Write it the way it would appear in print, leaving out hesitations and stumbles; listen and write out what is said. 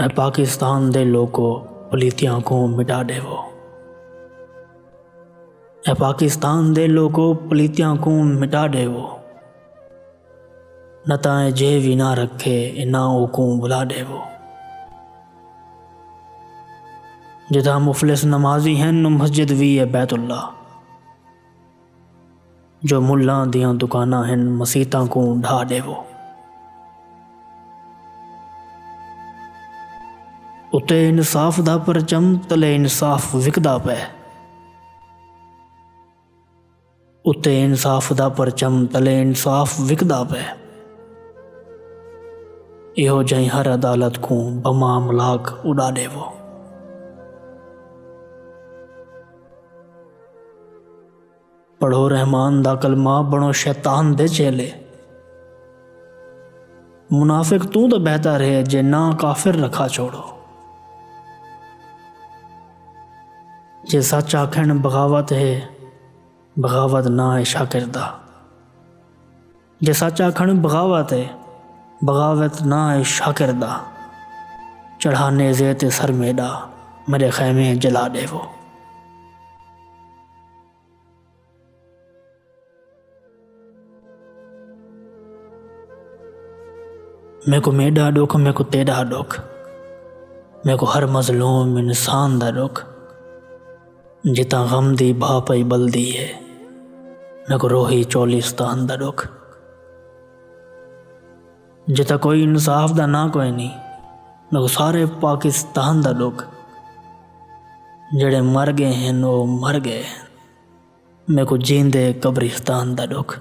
है पाकिस्तान दे लोगों पलीतियां को मिटा देवो। है पाकिस्तान दे लोगों पलीतियां को मिटा देवो। नताए जे भी ना रखे इना को बुला देवो। जिदा मुफलिस नमाजी हैं मस्जिद भी है बैतुल्ला। जो मुल्ला दियां दुकाना हैं मसीतां को ढा देवो। उत्ते इंसाफ दा परचम तले इंसाफ विकदा पे। उत्ते इंसाफ दा परचम तले इंसाफ विकदा पे। इहो जई हर अदालत को बमा मलाक उड़ा देवो। पढ़ो रहमान दा कलमा बनो शैतान दे चेले। मुनाफिक तू तो बेहतर है जे ना काफिर रखा छोड़ो। जे सच आखन बगावत है बगावत ना है शाकिरदा। जे सच आखन बगावत है बगावत ना है शाकिरदा। चढ़ाने जेते सर मेडा मेरे खैमे जला देवो। मैं को मेडा दुख मैं को तेरा दुख। मैं को हर मजलूम इंसान दा दुख। जिता गम दी भापई बलदी है मैं को रोही चोलिस्तान दा दुख। जिता कोई इंसाफ दा ना कोई नहीं मैं को सारे पाकिस्तान दा दुख। जड़े मर गए हैं वो मर गए मैं को जींदे कब्रिस्तान दा दुख।